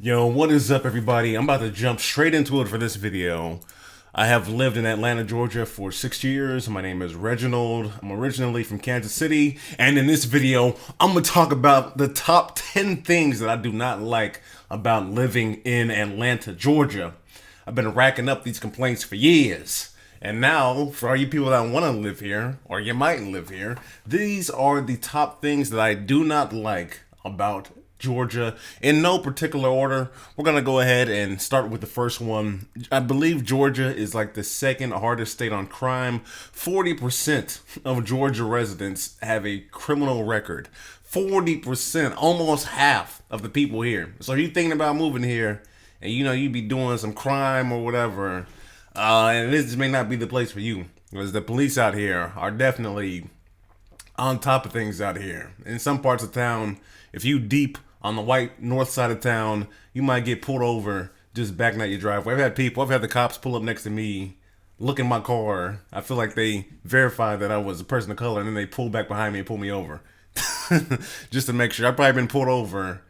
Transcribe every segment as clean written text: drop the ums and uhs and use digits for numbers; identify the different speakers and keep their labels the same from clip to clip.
Speaker 1: Yo, what is up, everybody? I'm about to jump straight into it for this video. I have lived in Atlanta, Georgia for 6 years. My name is Reginald. I'm originally from Kansas City. And in this video, I'm going to talk about the top 10 things that I do not like about living in Atlanta, Georgia. I've been racking up these complaints for years. And now, for all you people that want to live here, or you might live here, these are the top things that I do not like about Georgia. In no particular order, we're gonna go ahead and start with the first one. I believe Georgia is like the second hardest state on crime. 40% of Georgia residents have a criminal record. 40%, almost half of the people here. So if you're thinking about moving here and you be doing some crime or whatever, and this may not be the place for you, because the police out here are definitely on top of things out here. In some parts of town, if you deep on the white north side of town, you might get pulled over just backing out your driveway. I've had the cops pull up next to me, look in my car. I feel like they verified that I was a person of color, and then they pull back behind me and pull me over. Just to make sure. I've probably been pulled over.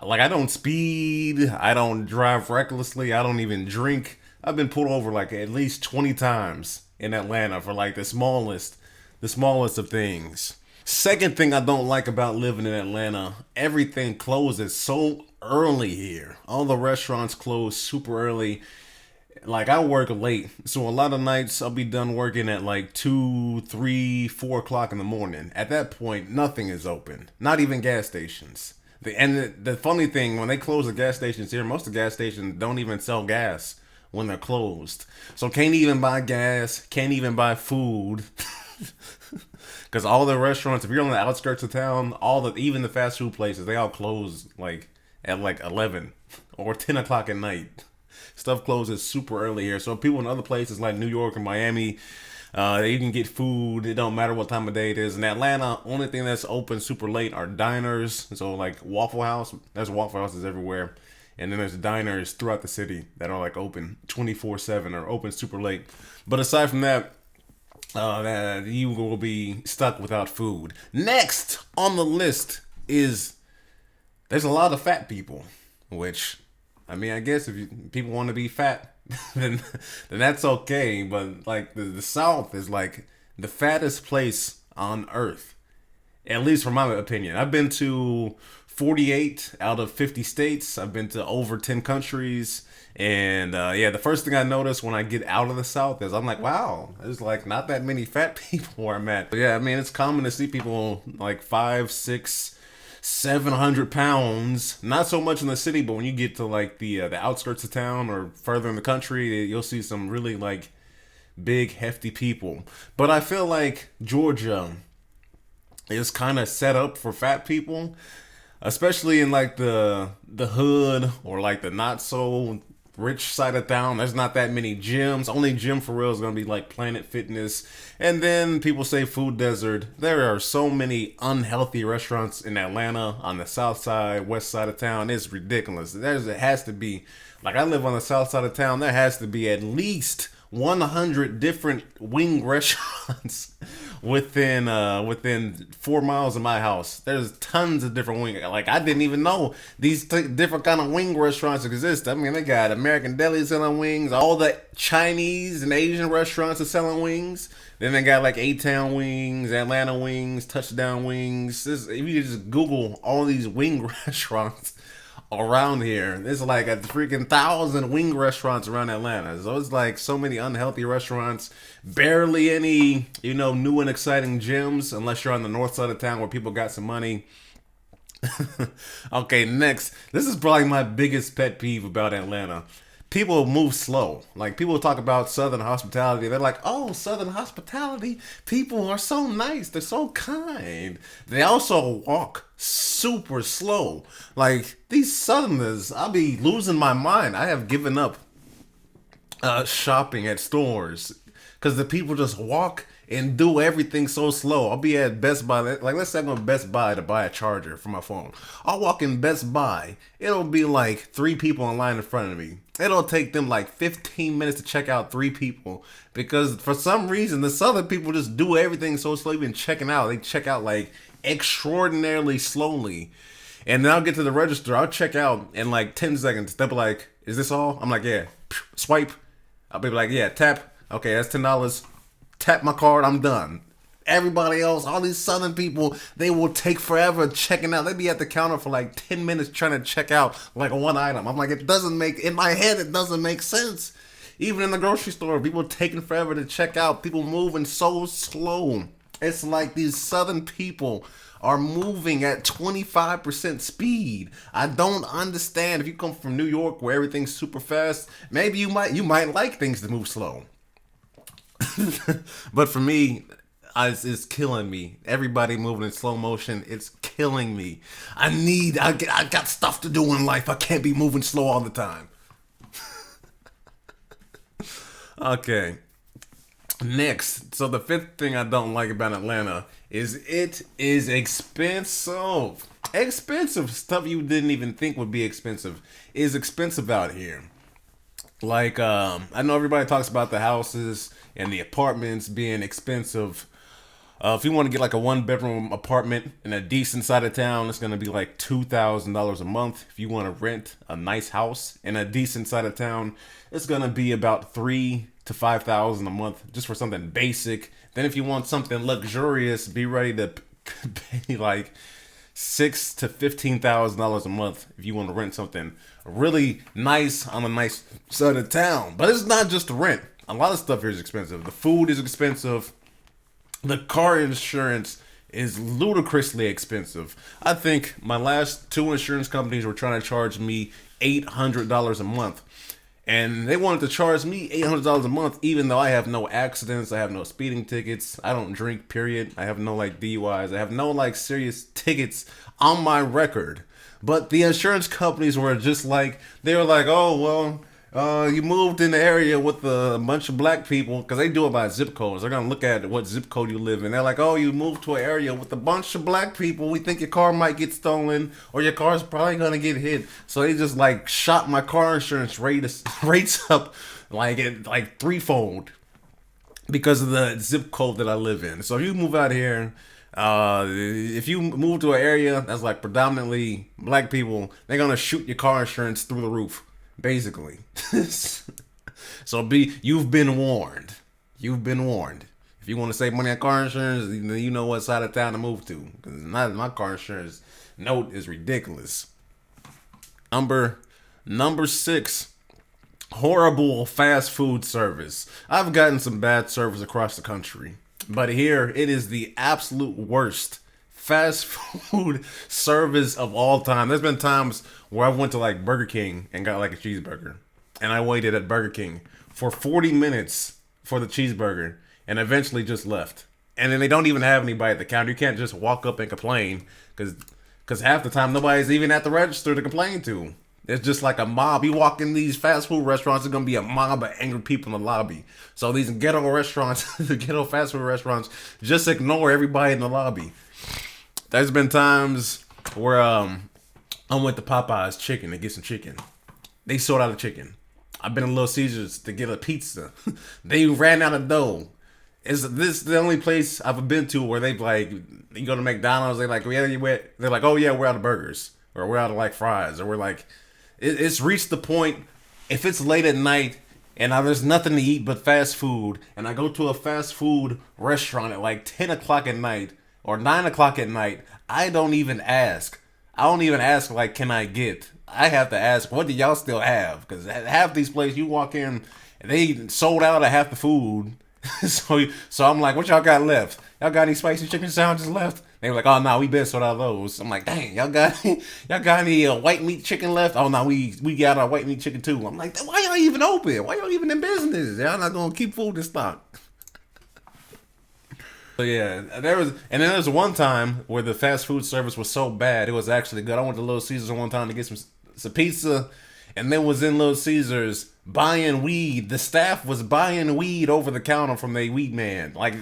Speaker 1: Like, I don't speed, I don't drive recklessly, I don't even drink. I've been pulled over like at least 20 times in Atlanta for like the smallest of things. Second thing I don't like about living in Atlanta, everything closes so early here. All the restaurants close super early. Like, I work late, so a lot of nights I'll be done working at like 2, 3, 4 o'clock in the morning. At that point, nothing is open, not even gas stations. The funny thing, when they close the gas stations here, most of the gas stations don't even sell gas when they're closed. So can't even buy gas, can't even buy food. Because all the restaurants, if you're on the outskirts of town, even the fast food places, they all close like at like 11 or 10 o'clock at night. Stuff closes super early here. So people in other places like New York or Miami, you can get food. It don't matter what time of day it is. In Atlanta, only thing that's open super late are diners. So like Waffle House, there's Waffle Houses everywhere. And then there's diners throughout the city that are like open 24/7 or open super late. But aside from that, you will be stuck without food. Next on the list is there's a lot of fat people, which, I mean, I guess if people want to be fat, then that's okay. But like the South is like the fattest place on earth, at least from my opinion. I've been to 48 out of 50 states. I've been to over 10 countries. And yeah, the first thing I notice when I get out of the South is I'm like, wow, there's like not that many fat people where I'm at. But yeah, I mean, it's common to see people like 5, 6, 700 pounds. Not so much in the city, but when you get to like the outskirts of town or further in the country, you'll see some really like big, hefty people. But I feel like Georgia is kind of set up for fat people, especially in like the hood or like the not so rich side of town. There's not that many gyms. Only gym for real is gonna be like Planet Fitness. And then people say food desert. There are so many unhealthy restaurants in Atlanta on the south side, west side of town. It's ridiculous. It has to be, like, I live on the south side of town. There has to be at least 100 different wing restaurants within 4 miles of my house. There's tons of different wing. Like, I didn't even know these different kind of wing restaurants exist. I mean, they got American Deli selling wings. All the Chinese and Asian restaurants are selling wings. Then they got like A-Town Wings, Atlanta Wings, Touchdown Wings. If you just Google all these wing restaurants around here, there's like a freaking 1,000 wing restaurants around Atlanta. So it's like so many unhealthy restaurants, barely any, new and exciting gyms, unless you're on the north side of town where people got some money. Okay, next. This is probably my biggest pet peeve about Atlanta. People move slow. Like, people talk about Southern hospitality. They're like, oh, Southern hospitality, people are so nice. They're so kind. They also walk super slow. Like, these Southerners, I'll be losing my mind. I have given up shopping at stores because the people just walk and do everything so slow. I'll be at Best Buy. Like, let's say I'm going to Best Buy to buy a charger for my phone. I'll walk in Best Buy. It'll be like 3 people in line in front of me. It'll take them like 15 minutes to check out 3 people because for some reason the Southern people just do everything so slow. Even checking out, they check out like extraordinarily slowly. And then I'll get to the register. I'll check out in like 10 seconds. They'll be like, "Is this all?" I'm like, "Yeah." Swipe. I'll be like, "Yeah." Tap. Okay, that's $10. Tap my card. I'm done. Everybody else, all these Southern people, they will take forever checking out. They be at the counter for like 10 minutes trying to check out like one item. I'm like, it doesn't make, in my head, it doesn't make sense. Even in the grocery store, people taking forever to check out. People moving so slow. It's like these Southern people are moving at 25% speed. I don't understand. If you come from New York where everything's super fast, maybe you might like things to move slow. But for me, it's killing me. Everybody moving in slow motion, it's killing me. I got stuff to do in life. I can't be moving slow all the time. Okay. Next, so the fifth thing I don't like about Atlanta is it is expensive. Expensive stuff you didn't even think would be expensive is expensive out here. Like, I know everybody talks about the houses and the apartments being expensive. If you want to get like a 1-bedroom apartment in a decent side of town, it's going to be like $2,000 a month. If you want to rent a nice house in a decent side of town, it's going to be about $3,000 to $5,000 a month just for something basic. Then if you want something luxurious, be ready to pay like $6,000 to $15,000 a month if you want to rent something really nice on a nice side of town. But it's not just the rent. A lot of stuff here is expensive. The food is expensive. The car insurance is ludicrously expensive. I think my last 2 insurance companies were trying to charge me $800 a month. And they wanted to charge me $800 a month, even though I have no accidents, I have no speeding tickets, I don't drink, period. I have no like DUIs, I have no like serious tickets on my record. But the insurance companies were just like, they were like, "Oh, well, you moved in the area with a bunch of black people," because they do it by zip codes. They're gonna look at what zip code you live in. They're like, "Oh, you moved to an area with a bunch of black people. We think your car might get stolen, or your car's probably gonna get hit." So they just like shot my car insurance rates up like threefold because of the zip code that I live in. So if you move out here, if you move to an area that's like predominantly black people, they're gonna shoot your car insurance through the roof. Basically. So you've been warned. You've been warned. If you want to save money on car insurance, then you know what side of town to move to. Because my car insurance note is ridiculous. Number 6. Horrible fast food service. I've gotten some bad service across the country, but here it is the absolute worst fast food service of all time. There's been times where I went to like Burger King and got like a cheeseburger, and I waited at Burger King for 40 minutes for the cheeseburger and eventually just left. And then they don't even have anybody at the counter. You can't just walk up and complain because half the time nobody's even at the register to complain to. It's just like a mob. You walk in these fast food restaurants, there's going to be a mob of angry people in the lobby. So these ghetto restaurants, the ghetto fast food restaurants, just ignore everybody in the lobby. There's been times where I went to Popeye's Chicken to get some chicken. They sold out of chicken. I've been to Little Caesars to get a pizza. They ran out of dough. This is the only place I've been to where they like, you go to McDonald's, they're like, "Yeah, they're like, oh yeah, we're out of burgers, or we're out of like fries, or we're like," it's reached the point, if it's late at night and there's nothing to eat but fast food, and I go to a fast food restaurant at like 10 o'clock at night or 9 o'clock at night, I don't even ask. I don't even ask like, "Can I get?" I have to ask, "What do y'all still have?" Because half these places you walk in, they sold out of half the food. so I'm like, "What y'all got left? Y'all got any spicy chicken sandwiches left?" They were like, "Oh no, we been sold out of those." I'm like, "Dang, y'all got any white meat chicken left?" "Oh no, we got our white meat chicken too." I'm like, "Why y'all even open? Why y'all even in business? Y'all not gonna keep food in stock?" So yeah, there was one time where the fast food service was so bad it was actually good. I went to Little Caesars one time to get some pizza, and then was in Little Caesars buying weed. The staff was buying weed over the counter from the weed man, like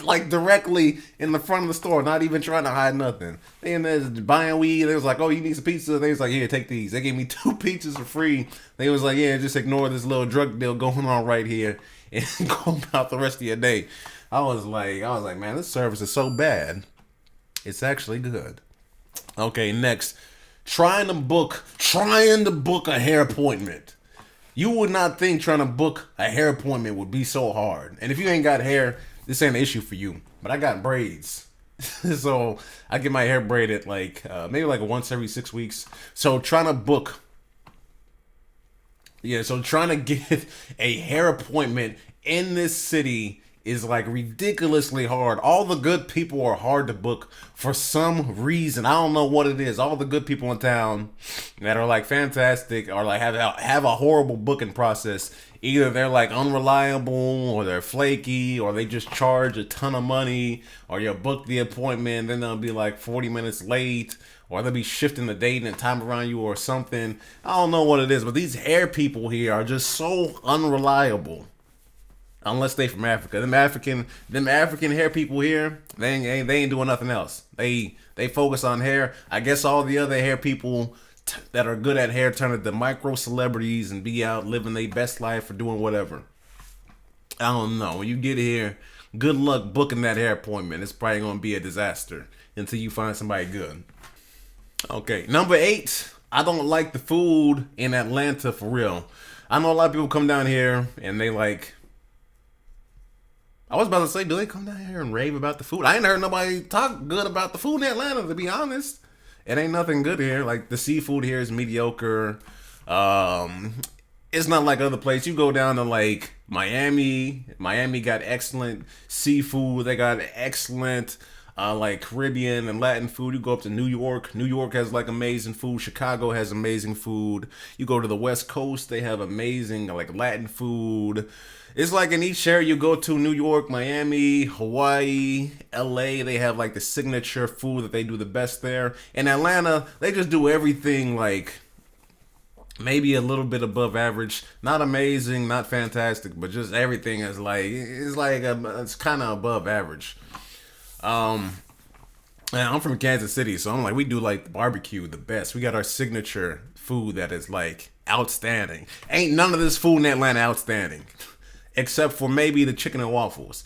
Speaker 1: like directly in the front of the store, not even trying to hide nothing. They in there buying weed. They was like, "Oh, you need some pizza?" They was like, "Here, take these." They gave me 2 pizzas for free. They was like, "Yeah, just ignore this little drug deal going on right here and go about the rest of your day." I was like, "Man, this service is so bad. It's actually good." Okay, next. trying to book a hair appointment. You would not think trying to book a hair appointment would be so hard. And if you ain't got hair, this ain't an issue for you. But I got braids. So I get my hair braided like maybe like once every 6 weeks. So trying to get a hair appointment in this city is like ridiculously hard. All the good people are hard to book for some reason. I don't know what it is. All the good people in town that are like fantastic or like have a horrible booking process. Either they're like unreliable or they're flaky or they just charge a ton of money or you book the appointment then they'll be like 40 minutes late or they'll be shifting the date and time around you or something. I don't know what it is, but these hair people here are just so unreliable. Unless they from Africa. Them African hair people here, they ain't doing nothing else. They focus on hair. I guess all the other hair people that are good at hair turn into micro celebrities and be out living their best life or doing whatever. I don't know. When you get here, good luck booking that hair appointment. It's probably gonna be a disaster until you find somebody good. Okay, number 8. I don't like the food in Atlanta for real. I know a lot of people come down here and they like. I was about to say, do they come down here and rave about the food? I ain't heard nobody talk good about the food in Atlanta, to be honest. It ain't nothing good here. Like, the seafood here is mediocre. It's not like other places. You go down to, like, Miami. Miami got excellent seafood. They got excellent, like, Caribbean and Latin food. You go up to New York. New York has, like, amazing food. Chicago has amazing food. You go to the West Coast. They have amazing, like, Latin food. It's like in each area you go to, New York, Miami, Hawaii, LA, they have like the signature food that they do the best there. In Atlanta, they just do everything like maybe a little bit above average. Not amazing, not fantastic, but just everything is like, it's kind of above average. And I'm from Kansas City, so I'm like, we do like barbecue the best. We got our signature food that is like outstanding. Ain't none of this food in Atlanta outstanding. Except for maybe the chicken and waffles.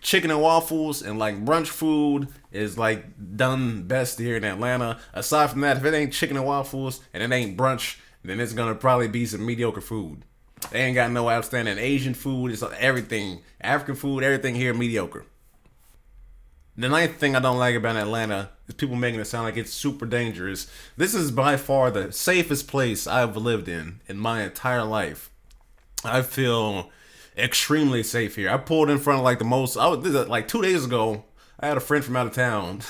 Speaker 1: Chicken and waffles and like brunch food is like done best here in Atlanta. Aside from that, if it ain't chicken and waffles and it ain't brunch, then it's gonna probably be some mediocre food. They ain't got no outstanding Asian food. It's everything. African food, everything here mediocre. The 9th thing I don't like about Atlanta is people making it sound like it's super dangerous. This is by far the safest place I've lived in my entire life. I feel extremely safe here. I pulled in front of like like 2 days ago. I had a friend from out of town,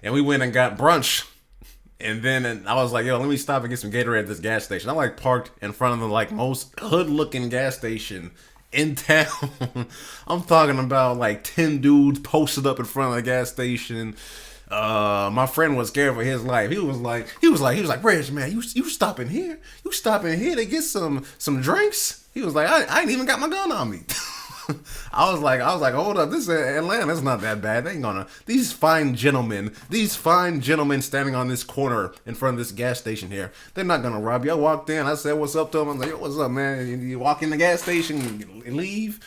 Speaker 1: and we went and got brunch. And then I was like, yo, let me stop and get some Gatorade at this gas station. I like parked in front of the like most hood-looking gas station in town. I'm talking about like 10 dudes posted up in front of the gas station. My friend was scared for his life. He was like, Reg, man, you stopping here? You stopping here to get some drinks? He was like, I ain't even got my gun on me. I was like, hold up, this is Atlanta. It's not that bad. They ain't gonna. These fine gentlemen standing on this corner in front of this gas station here, they're not gonna rob you. I walked in, I said, what's up to them? I was like, yo, what's up, man? You walk in the gas station, you leave.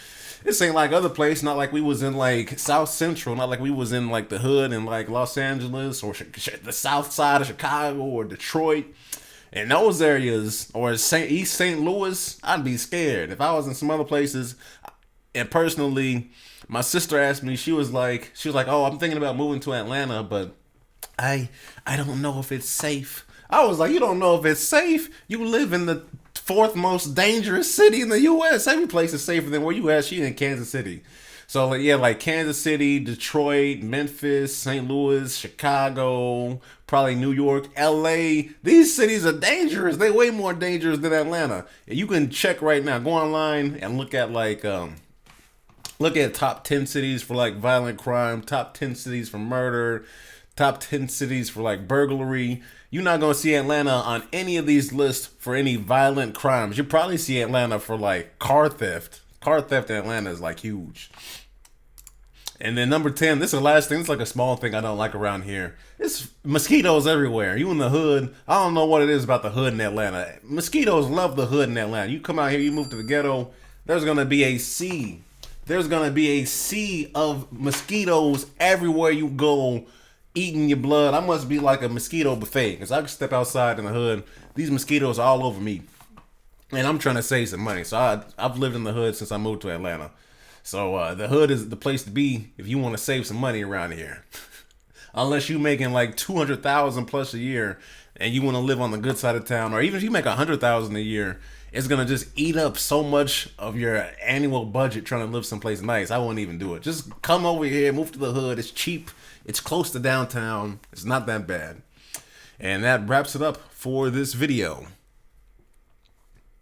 Speaker 1: This ain't like other places. Not like we was in like South Central. Not like we was in like the hood in like Los Angeles or the South Side of Chicago or Detroit. In those areas, or East St. Louis, I'd be scared. If I was in some other places, and personally, my sister asked me, she was like, oh, I'm thinking about moving to Atlanta, but I don't know if it's safe. I was like, you don't know if it's safe? You live in the 4th most dangerous city in the U.S. Every place is safer than where you at. She in Kansas City. So, yeah, like Kansas City, Detroit, Memphis, St. Louis, Chicago, probably New York, L.A. These cities are dangerous. They're way more dangerous than Atlanta. You can check right now. Go online and look at, like, look at top 10 cities for, like, violent crime, top 10 cities for murder, top 10 cities for, like, burglary. You're not going to see Atlanta on any of these lists for any violent crimes. You'll probably see Atlanta for, like, car theft. Car theft in Atlanta is like huge. And then number 10, this is the last thing. It's like a small thing I don't like around here. It's mosquitoes everywhere. You in the hood. I don't know what it is about the hood in Atlanta. Mosquitoes love the hood in Atlanta. You come out here, you move to the ghetto, there's going to be a sea. There's going to be a sea of mosquitoes everywhere you go. eating your blood. I must be like a mosquito buffet because I can step outside in the hood. These mosquitoes are all over me. And I'm trying to save some money. So I've lived in the hood since I moved to Atlanta. So the hood is the place to be if you want to save some money around here. Unless you making like 200,000 plus a year and you want to live on the good side of town, or even if you make 100,000 a year, it's gonna just eat up so much of your annual budget trying to live someplace nice. I won't even do it. Just come over here, move to the hood. It's cheap. It's close to downtown. It's not that bad. And that wraps it up for this video.